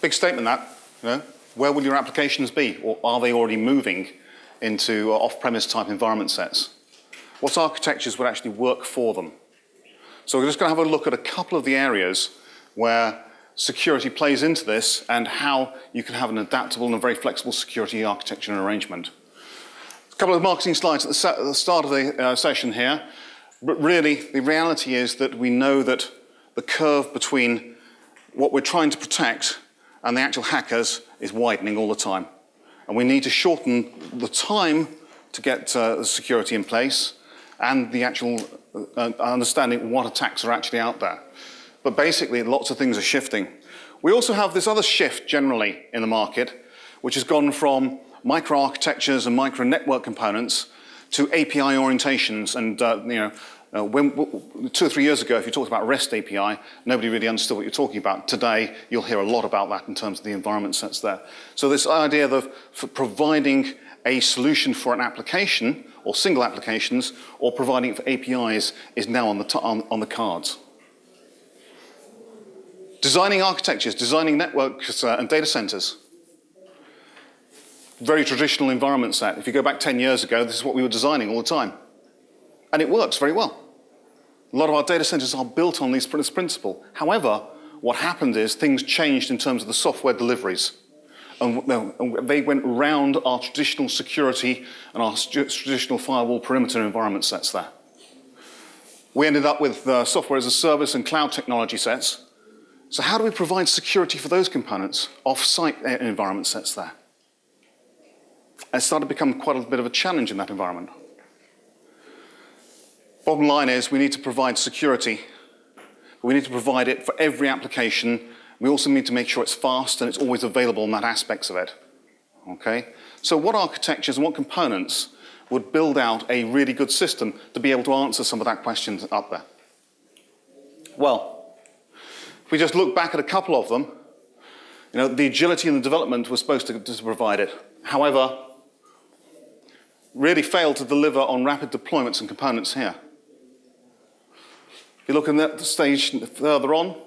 Big statement that, you know, where will your applications be? Or are they already moving into off-premise type environment sets? What architectures would actually work for them? So we're just going to have a look at a couple of the areas where security plays into this and how you can have an adaptable and a very flexible security architecture and arrangement. A couple of marketing slides at the start of the session here. But really, the reality is that we know that the curve between what we're trying to protect and the actual hackers is widening all the time. And we need to shorten the time to get the security in place and the actual understanding what attacks are actually out there. But basically, lots of things are shifting. We also have this other shift generally in the market, which has gone from microarchitectures and micro-network components to API orientations. And 2 or 3 years ago, if you talked about REST API, nobody really understood what you're talking about. Today, you'll hear a lot about that in terms of the environment sets there. So this idea of providing a solution for an application, or single applications, or providing it for APIs is now on the cards. Designing architectures, designing networks and data centers. Very traditional environment set. If you go back 10 years ago, this is what we were designing all the time. And it works very well. A lot of our data centers are built on this principle. However, what happened is things changed in terms of the software deliveries. And they went around our traditional security and our traditional firewall perimeter environment sets there. We ended up with software as a service and cloud technology sets. So how do we provide security for those components, off-site environment sets there? It started to become quite a bit of a challenge in that environment. Bottom line is we need to provide security. We need to provide it for every application. We also need to make sure it's fast and it's always available in that aspects of it. Okay? So what architectures and what components would build out a really good system to be able to answer some of that question up there? Well, if we just look back at a couple of them, you know, the agility and the development was supposed to provide it. However, really failed to deliver on rapid deployments and components here. If you look at that stage further on,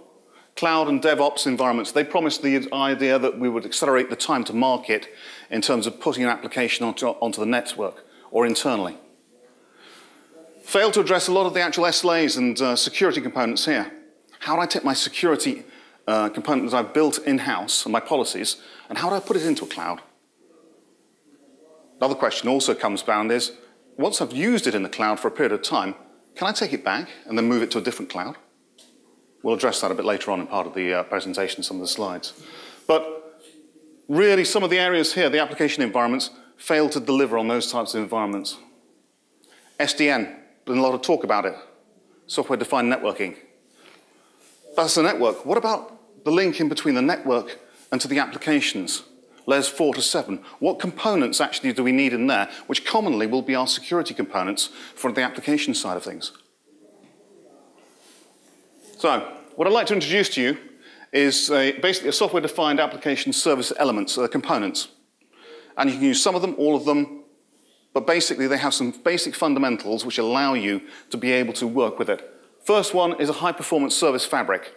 cloud and DevOps environments, they promised the idea that we would accelerate the time to market in terms of putting an application onto the network or internally. Failed to address a lot of the actual SLAs and security components here. How do I take my security component that I've built in-house and my policies, and how do I put it into a cloud? Another question also comes down is, once I've used it in the cloud for a period of time, can I take it back and then move it to a different cloud? We'll address that a bit later on in part of the presentation, some of the slides. But really, some of the areas here, the application environments, fail to deliver on those types of environments. SDN, been a lot of talk about it. Software-defined networking. That's the network. What about the link in between the network and to the applications? Layers 4 to 7. What components actually do we need in there, which commonly will be our security components for the application side of things? So, what I'd like to introduce to you is basically a software-defined application service elements, components. And you can use some of them, all of them, but basically they have some basic fundamentals which allow you to be able to work with it. First one is a high-performance service fabric.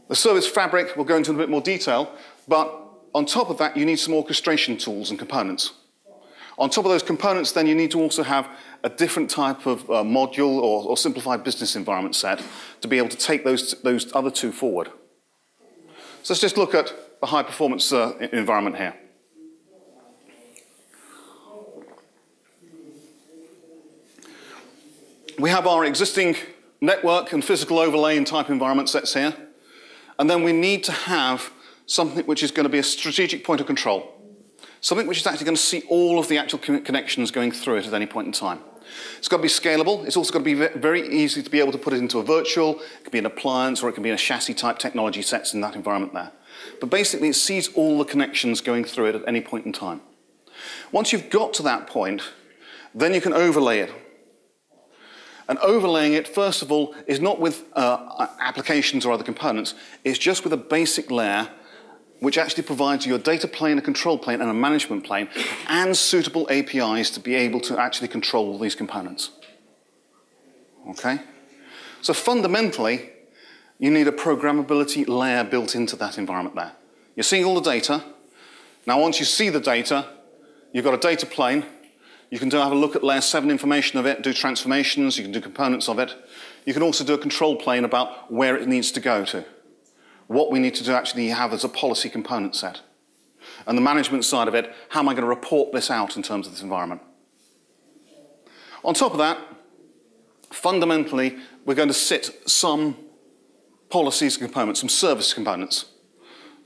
The service fabric, we'll go into a bit more detail, but on top of that, you need some orchestration tools and components. On top of those components, then you need to also have a different type of module or simplified business environment set to be able to take those other two forward. So let's just look at the high-performance environment here. We have our existing network and physical overlay and type environment sets here. And then we need to have something which is going to be a strategic point of control. Something which is actually going to see all of the actual connections going through it at any point in time. It's got to be scalable. It's also got to be very easy to be able to put it into a virtual. It can be an appliance or it can be a chassis type technology sets in that environment there. But basically it sees all the connections going through it at any point in time. Once you've got to that point, then you can overlay it. And overlaying it, first of all, is not with applications or other components. It's just with a basic layer which actually provides you a data plane, a control plane, and a management plane, and suitable APIs to be able to actually control all these components. Okay? So fundamentally, you need a programmability layer built into that environment there. You're seeing all the data. Now, once you see the data, you've got a data plane. You can have a look at layer 7 information of it, do transformations, you can do components of it. You can also do a control plane about where it needs to go to. What we need to do actually have as a policy component set. And the management side of it, how am I going to report this out in terms of this environment? On top of that, fundamentally, we're going to sit some policies and components, some service components.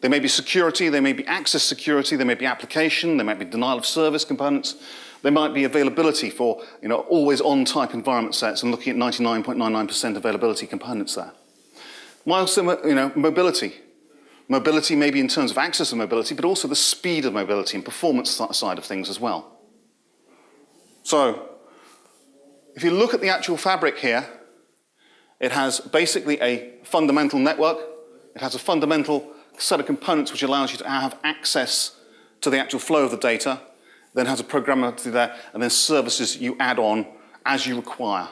They may be security, they may be access security, they may be application, they might be denial of service components. They might be availability for always on type environment sets and looking at 99.99% availability components there. Also, mobility. Mobility maybe in terms of access and mobility, but also the speed of mobility and performance side of things as well. So, if you look at the actual fabric here, it has basically a fundamental network. It has a fundamental set of components which allows you to have access to the actual flow of the data, then has a programmability there, and then services you add on as you require.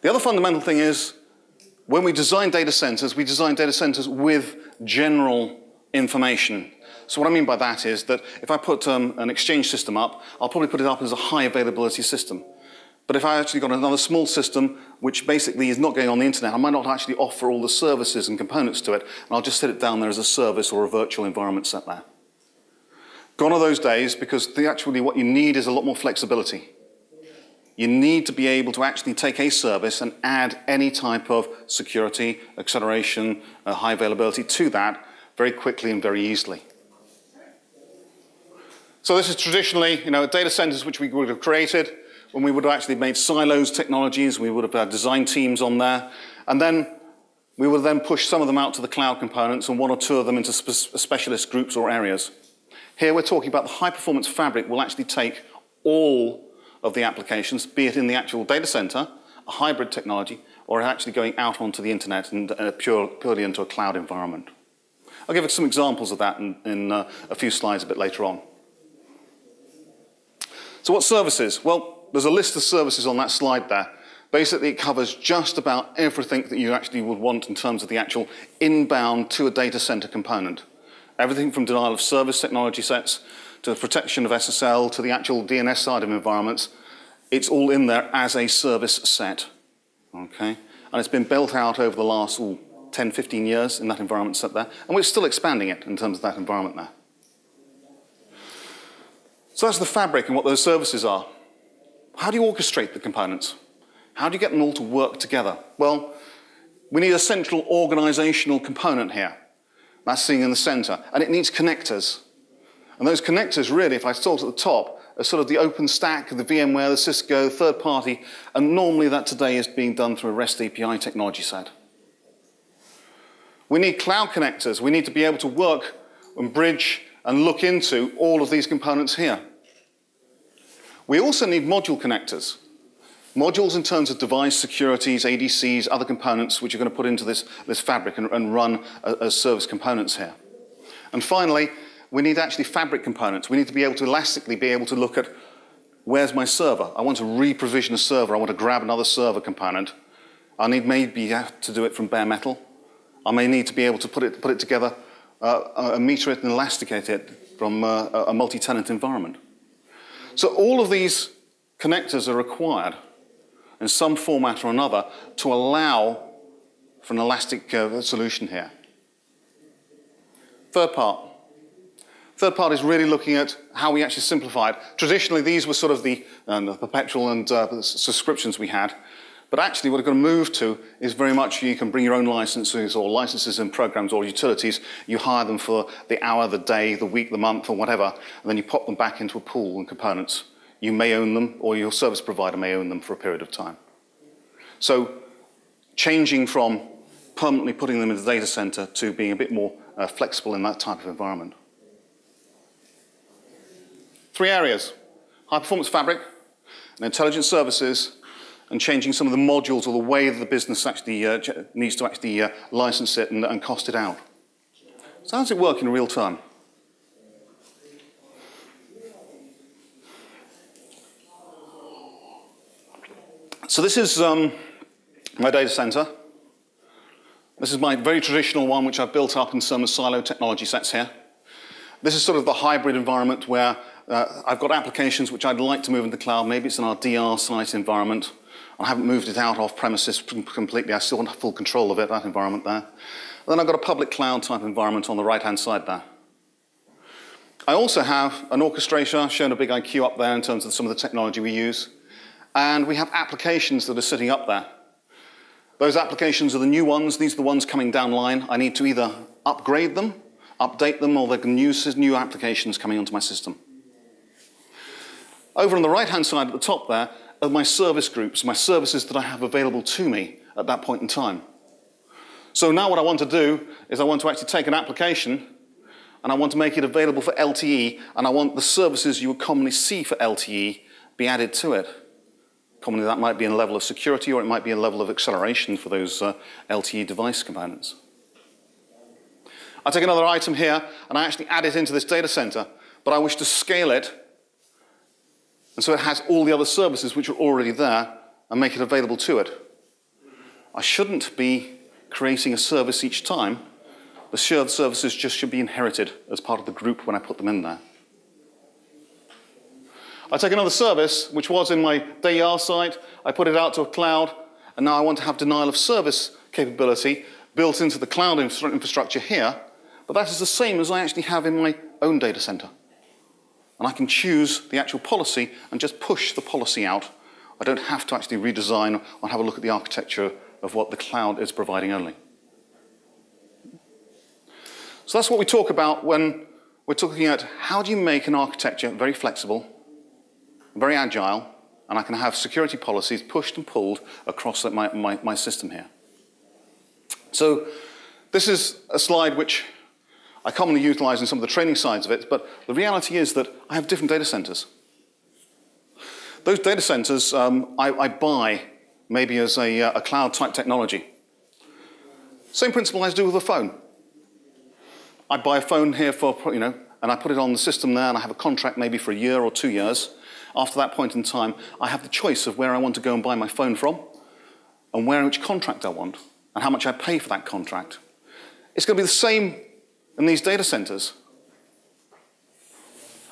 The other fundamental thing is, when we design data centers with general information. So what I mean by that is that if I put an exchange system up, I'll probably put it up as a high availability system. But if I actually got another small system, which basically is not going on the internet, I might not actually offer all the services and components to it, and I'll just sit it down there as a service or a virtual environment set there. Gone are those days, because actually what you need is a lot more flexibility. You need to be able to actually take a service and add any type of security, acceleration, high availability to that very quickly and very easily. So this is traditionally, data centers which we would have created when we would have actually made silos technologies. We would have had design teams on there, and then we would then push some of them out to the cloud components and one or two of them into specialist groups or areas. Here we're talking about the high-performance fabric will actually take all of the applications, be it in the actual data center, a hybrid technology, or actually going out onto the internet and purely into a cloud environment. I'll give you some examples of that in a few slides a bit later on. So what services? Well, there's a list of services on that slide there. Basically, it covers just about everything that you actually would want in terms of the actual inbound to a data center component. Everything from denial of service technology sets to the protection of SSL to the actual DNS side of environments. It's all in there as a service set. Okay? And it's been built out over the last 10, 15 years in that environment set there. And we're still expanding it in terms of that environment there. So that's the fabric and what those services are. How do you orchestrate the components? How do you get them all to work together? Well, we need a central organizational component here. That's sitting in the center. And it needs connectors. And those connectors, really, if I start at the top, are sort of the open stack, the VMware, the Cisco, third party. And normally that today is being done through a REST API technology set. We need cloud connectors. We need to be able to work and bridge and look into all of these components here. We also need module connectors. Modules in terms of device securities, ADCs, other components which are going to put into this fabric and run as service components here. And finally, we need actually fabric components. We need to be able to elastically be able to look at where's my server. I want to re-provision a server. I want to grab another server component. I need maybe to do it from bare metal. I may need to be able to put it together, meter it and elasticate it from a multi-tenant environment. So all of these connectors are required in some format or another to allow for an elastic solution here. Third part. Third part is really looking at how we actually simplified. Traditionally, these were sort of the perpetual and subscriptions we had. But actually, what we're going to move to is very much you can bring your own licenses or licenses and programs or utilities. You hire them for the hour, the day, the week, the month, or whatever, and then you pop them back into a pool and components. You may own them, or your service provider may own them for a period of time. So changing from permanently putting them in the data center to being a bit more flexible in that type of environment. 3 areas: high-performance fabric, and intelligent services, and changing some of the modules or the way that the business actually needs to actually license it and cost it out. So how does it work in real time? So this is my data center. This is my very traditional one, which I've built up in some silo technology sets here. This is sort of the hybrid environment where I've got applications which I'd like to move into the cloud. Maybe it's in our DR site environment. I haven't moved it out off premises completely. I still want full control of it, that environment there. And then I've got a public cloud type environment on the right-hand side there. I also have an orchestrator, shown a big IQ up there in terms of some of the technology we use. And we have applications that are sitting up there. Those applications are the new ones. These are the ones coming down line. I need to either upgrade them, update them, or they can use new applications coming onto my system. Over on the right-hand side at the top there are my service groups, my services that I have available to me at that point in time. So now what I want to do is I want to actually take an application and I want to make it available for LTE, and I want the services you would commonly see for LTE be added to it. Commonly that might be in a level of security, or it might be a level of acceleration for those LTE device components. I take another item here and I actually add it into this data center, but I wish to scale it, and so it has all the other services which are already there and make it available to it. I shouldn't be creating a service each time. The shared services just should be inherited as part of the group when I put them in there. I take another service, which was in my DR site, I put it out to a cloud, and now I want to have denial of service capability built into the cloud infrastructure here, but that is the same as I actually have in my own data center. And I can choose the actual policy and just push the policy out. I don't have to actually redesign or have a look at the architecture of what the cloud is providing only. So that's what we talk about when we're talking at how do you make an architecture very flexible, very agile, and I can have security policies pushed and pulled across my system here. So this is a slide which I commonly utilize in some of the training sides of it, but the reality is that I have different data centers. Those data centers I buy maybe as a cloud type technology. Same principle as I do with a phone. I buy a phone here for, and I put it on the system there, and I have a contract maybe for a year or 2 years. After that point in time, I have the choice of where I want to go and buy my phone from, and which contract I want, and how much I pay for that contract. It's going to be the same in these data centers.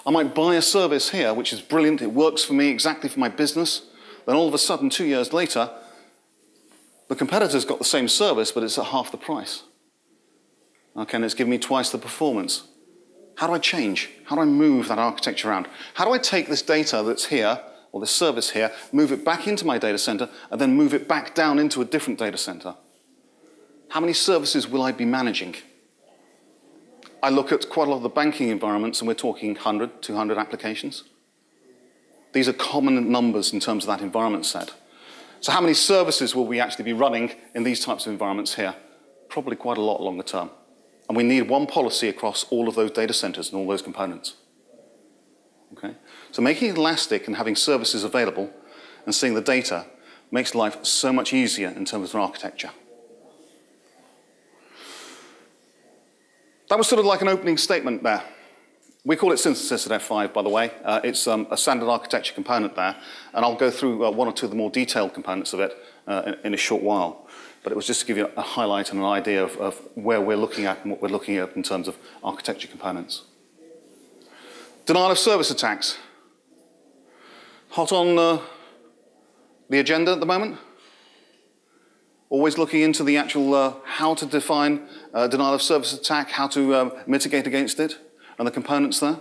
I might buy a service here, which is brilliant, it works for me, exactly for my business. Then all of a sudden, 2 years later, the competitor's got the same service, but it's at half the price. Okay, and it's giving me twice the performance. How do I change? How do I move that architecture around? How do I take this data that's here, or this service here, move it back into my data center, and then move it back down into a different data center? How many services will I be managing? I look at quite a lot of the banking environments, and we're talking 100, 200 applications. These are common numbers in terms of that environment set. So how many services will we actually be running in these types of environments here? Probably quite a lot longer term. And we need one policy across all of those data centers and all those components. Okay? So making it elastic and having services available and seeing the data makes life so much easier in terms of architecture. That was sort of like an opening statement there. We call it synthesis at F5, by the way. It's a standard architecture component there, and I'll go through one or two of the more detailed components of it in a short while. But it was just to give you a highlight and an idea of where we're looking at and what we're looking at in terms of architecture components. Denial of service attacks. Hot on the agenda at the moment. Always looking into the actual how to define denial of service attack, how to mitigate against it, and the components there.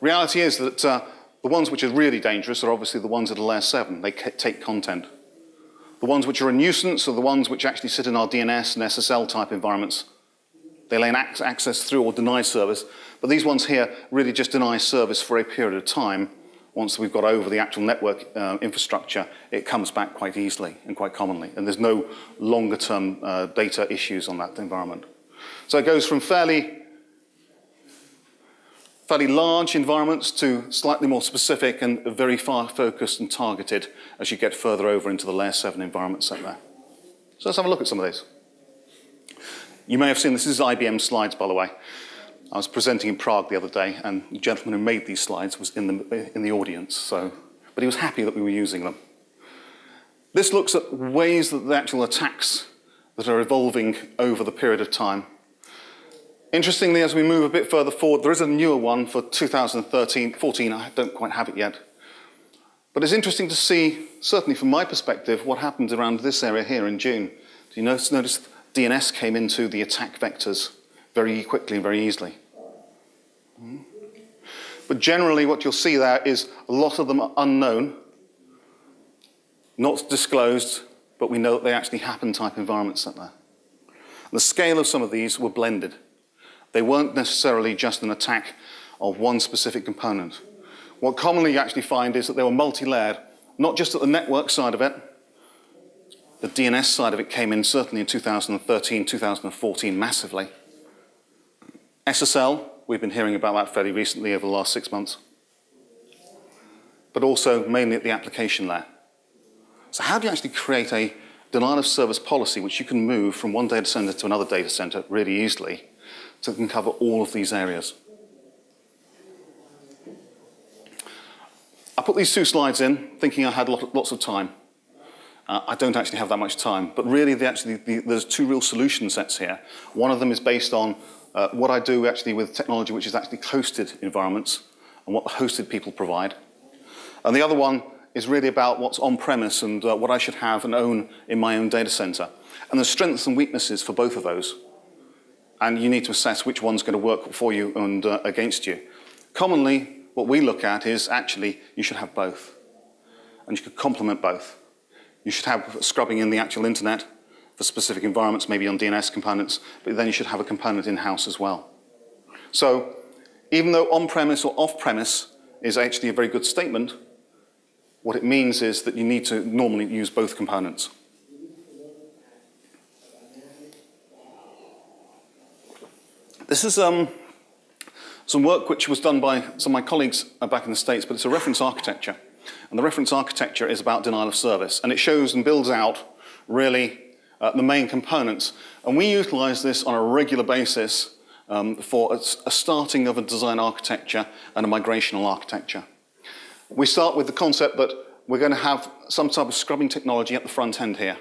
Reality is that the ones which are really dangerous are obviously the ones at a layer 7. They take content. The ones which are a nuisance are the ones which actually sit in our DNS and SSL type environments. They lay access through or deny service, but these ones here really just deny service for a period of time. Once we've got over the actual network infrastructure, it comes back quite easily and quite commonly, and there's no longer term data issues on that environment. So it goes from fairly large environments to slightly more specific and very far focused and targeted as you get further over into the layer 7 environment set there. So let's have a look at some of these. You may have seen this is IBM slides, by the way. I was presenting in Prague the other day, and the gentleman who made these slides was in the audience, but he was happy that we were using them. This looks at ways that the actual attacks that are evolving over the period of time. Interestingly, as we move a bit further forward, there is a newer one for 2013, 14, I don't quite have it yet. But it's interesting to see, certainly from my perspective, what happened around this area here in June. Do you notice DNS came into the attack vectors very quickly and very easily? But generally what you'll see there is a lot of them are unknown, not disclosed, but we know that they actually happen type environments out there. And the scale of some of these were blended. They weren't necessarily just an attack of one specific component. What commonly you actually find is that they were multi-layered, not just at the network side of it. The DNS side of it came in certainly in 2013, 2014 massively. SSL, we've been hearing about that fairly recently over the last 6 months. But also mainly at the application layer. So how do you actually create a denial of service policy which you can move from one data center to another data center really easily so it can cover all of these areas? I put these 2 slides in thinking I had lots of time. I don't actually have that much time, but really there's 2 real solution sets here. One of them is based on what I do actually with technology which is actually hosted environments and what the hosted people provide. And the other one is really about what's on-premise and what I should have and own in my own data center. And the strengths and weaknesses for both of those. And you need to assess which one's going to work for you and against you. Commonly, what we look at is actually you should have both. And you could complement both. You should have scrubbing in the actual internet for specific environments, maybe on DNS components, but then you should have a component in-house as well. So even though on-premise or off-premise is actually a very good statement, what it means is that you need to normally use both components. This is some work which was done by some of my colleagues back in the States, but it's a reference architecture. And the reference architecture is about denial of service. And it shows and builds out, really, the main components. And we utilize this on a regular basis for a starting of a design architecture and a migrational architecture. We start with the concept that we're going to have some type of scrubbing technology at the front end here.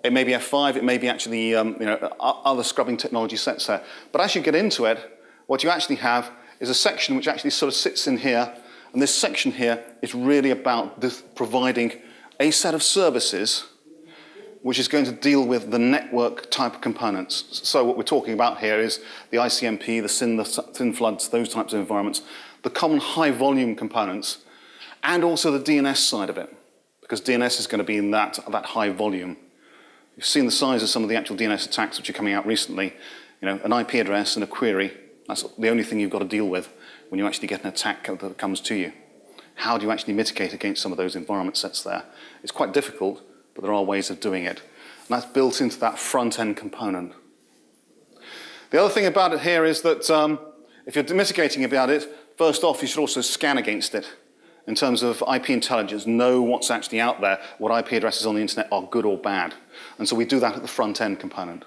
It may be F5, it may be actually other scrubbing technology sets there. But as you get into it, what you actually have is a section which actually sort of sits in here, and this section here is really about providing a set of services which is going to deal with the network type of components. So what we're talking about here is the ICMP, the SYN, the thin floods, those types of environments, the common high volume components, and also the DNS side of it, because DNS is going to be in that high volume. You've seen the size of some of the actual DNS attacks which are coming out recently. An IP address and a query, that's the only thing you've got to deal with when you actually get an attack that comes to you. How do you actually mitigate against some of those environment sets there? It's quite difficult, but there are ways of doing it. And that's built into that front-end component. The other thing about it here is that if you're mitigating about it, first off, you should also scan against it. In terms of IP intelligence, know what's actually out there, what IP addresses on the internet are good or bad. And so we do that at the front-end component.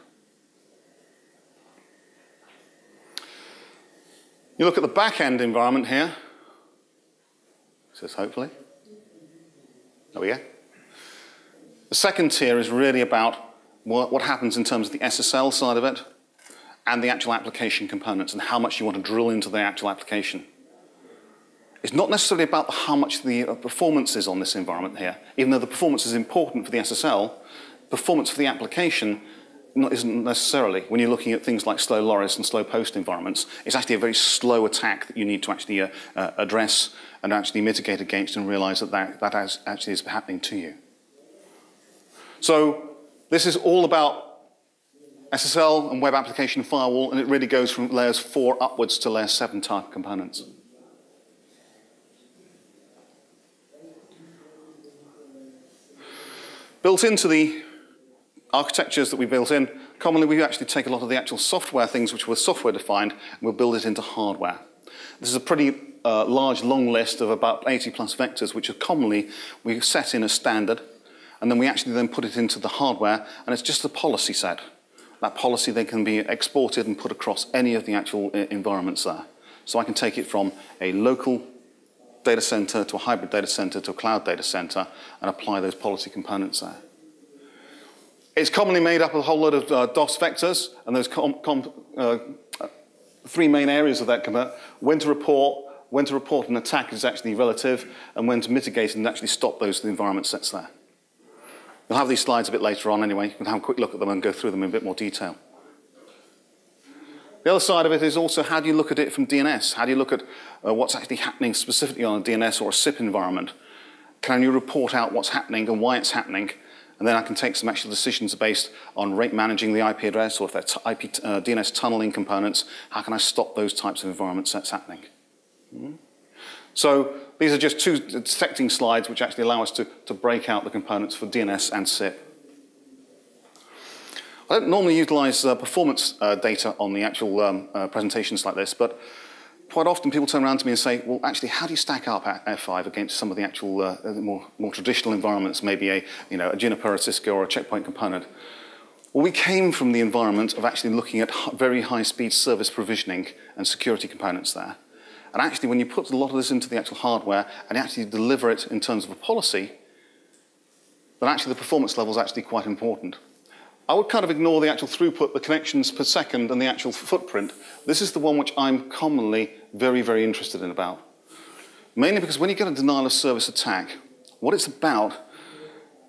You look at the back-end environment here. Says hopefully. There we go. The second tier is really about what happens in terms of the SSL side of it and the actual application components and how much you want to drill into the actual application. It's not necessarily about how much the performance is on this environment here. Even though the performance is important for the SSL, performance for the application isn't necessarily. When you're looking at things like slow LORIS and slow post environments, it's actually a very slow attack that you need to actually address and actually mitigate against and realize that actually is happening to you. So this is all about SSL and web application firewall, and it really goes from layers 4 upwards to layer 7 type components. Built into the architectures that we built in, commonly we actually take a lot of the actual software things which were software defined and we'll build it into hardware. This is a pretty large, long list of about 80 plus vectors which are commonly we set in as standard, and then we actually then put it into the hardware, and it's just a policy set. That policy then can be exported and put across any of the actual environments there. So I can take it from a local data center to a hybrid data center to a cloud data center and apply those policy components there. It's commonly made up of a whole lot of DOS vectors, and those three main areas of that component: when to report an attack is actually relative, and when to mitigate and actually stop those environment sets there. We'll have these slides a bit later on anyway. You can have a quick look at them and go through them in a bit more detail. The other side of it is also, how do you look at it from DNS? How do you look at what's actually happening specifically on a DNS or a SIP environment? Can you report out what's happening and why it's happening? And then I can take some actual decisions based on rate managing the IP address, or if they're DNS tunneling components, how can I stop those types of environment sets happening? So these are just two detecting slides which actually allow us to break out the components for DNS and SIP. I don't normally utilize performance data on the actual presentations like this, but quite often people turn around to me and say, well, actually, how do you stack up F5 against some of the actual more traditional environments, maybe a Juniper, a Cisco, or a Checkpoint component? Well, we came from the environment of actually looking at very high-speed service provisioning and security components there. And actually, when you put a lot of this into the actual hardware and actually deliver it in terms of a policy, then actually the performance level is actually quite important. I would kind of ignore the actual throughput, the connections per second, and the actual footprint. This is the one which I'm commonly very, very interested in about. Mainly because when you get a denial of service attack, what it's about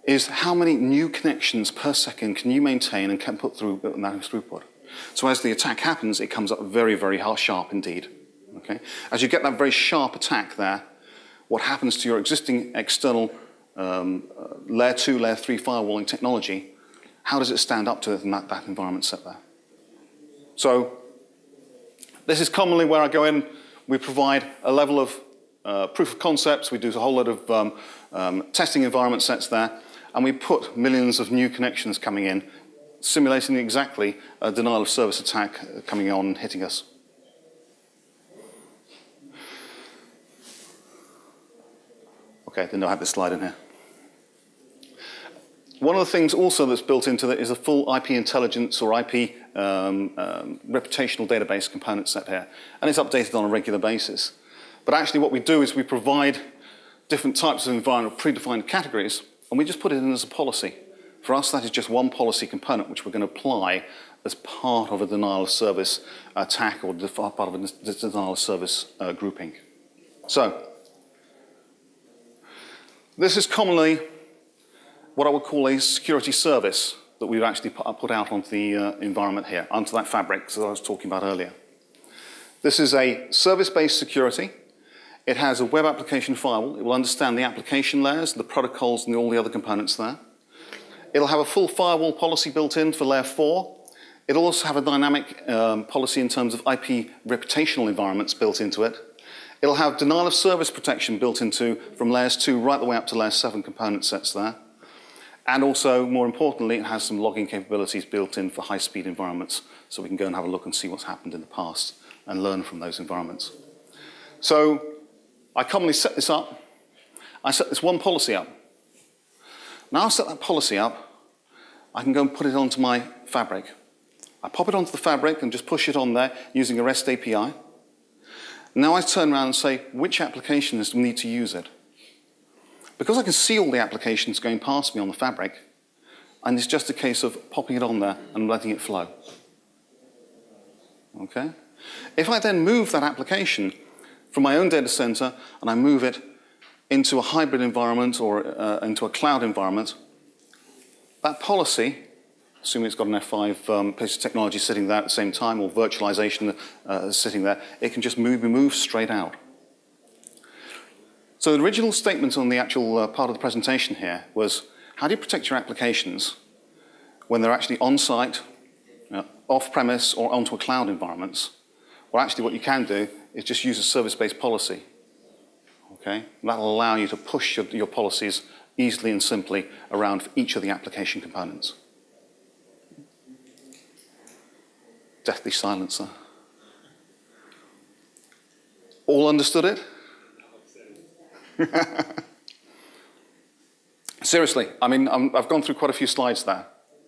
is how many new connections per second can you maintain and can put through that throughput. So as the attack happens, it comes up very, very sharp indeed. Okay? As you get that very sharp attack there, what happens to your existing external layer 2, layer 3 firewalling technology? How does it stand up to that environment set there? So this is commonly where I go in. We provide a level of proof of concepts. We do a whole lot of testing environment sets there. And we put millions of new connections coming in, simulating exactly a denial of service attack coming on and hitting us. Okay, didn't know I had this slide in here. One of the things also that's built into it is a full IP intelligence or IP reputational database component set here. And it's updated on a regular basis. But actually what we do is we provide different types of environment, predefined categories, and we just put it in as a policy. For us, that is just one policy component which we're going to apply as part of a denial of service attack or part of a denial of service grouping. So this is commonly what I would call a security service that we've actually put out onto the environment here, onto that fabric that I was talking about earlier. This is a service-based security. It has a web application firewall. It will understand the application layers, the protocols, and all the other components there. It'll have a full firewall policy built in for layer 4. It'll also have a dynamic policy in terms of IP reputational environments built into it. It'll have denial of service protection built into from layers 2 right the way up to layer 7 component sets there. And also, more importantly, it has some logging capabilities built in for high-speed environments, so we can go and have a look and see what's happened in the past and learn from those environments. So I commonly set this up. I set this one policy up. Now I've set that policy up, I can go and put it onto my fabric. I pop it onto the fabric and just push it on there using a REST API. Now I turn around and say, which applications need to use it? Because I can see all the applications going past me on the fabric, and it's just a case of popping it on there and letting it flow. Okay? If I then move that application from my own data center and I move it into a hybrid environment or into a cloud environment, that policy, assuming it's got an F5 piece of technology sitting there at the same time, or virtualization sitting there, it can just be moved straight out. So the original statement on the actual part of the presentation here was, how do you protect your applications when they're actually on-site, off-premise, or onto a cloud environments? Well, actually what you can do is just use a service-based policy. Okay? That'll allow you to push your policies easily and simply around for each of the application components. Deathly silence there. All understood it? Seriously, I mean, I've gone through quite a few slides there,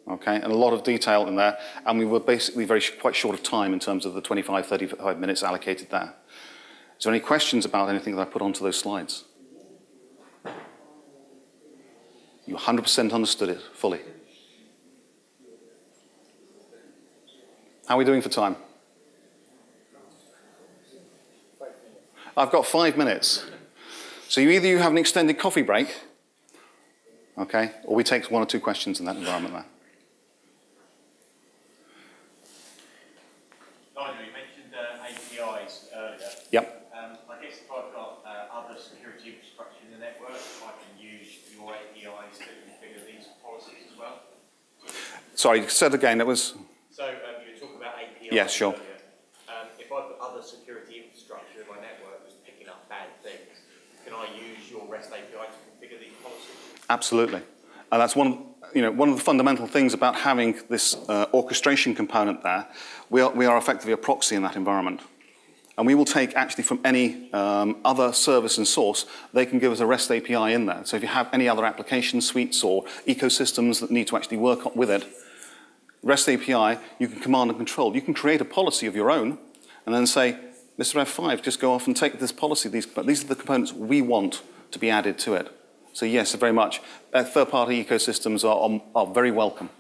okay, and a lot of detail in there, and we were basically quite short of time in terms of the 25, 35 minutes allocated there. Is there any questions about anything that I put onto those slides? You 100% understood it fully. How are we doing for time? I've got 5 minutes. So either you have an extended coffee break, okay, or we take 1 or 2 questions in that environment there. Nigel, you mentioned APIs earlier. Yep. I guess if I've got other security infrastructure in the network, I can use your APIs to configure these policies as well. Sorry, said again, it was... So you were talking about APIs Yes, sure. earlier. If I've got other security infrastructure in my network that's picking up bad things, can I use your REST API to configure these policies? Absolutely. And that's one of the fundamental things about having this orchestration component there. We are effectively a proxy in that environment. And we will take actually from any other service and source, they can give us a REST API in there. So if you have any other application suites or ecosystems that need to actually work with it, REST API, you can command and control. You can create a policy of your own and then say, Mr. F5, just go off and take this policy. These are the components we want to be added to it. So yes, very much. Third-party ecosystems are very welcome.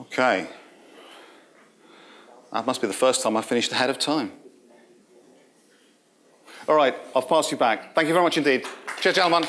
Okay. That must be the first time I finished ahead of time. All right, I'll pass you back. Thank you very much indeed. Cheers, gentlemen.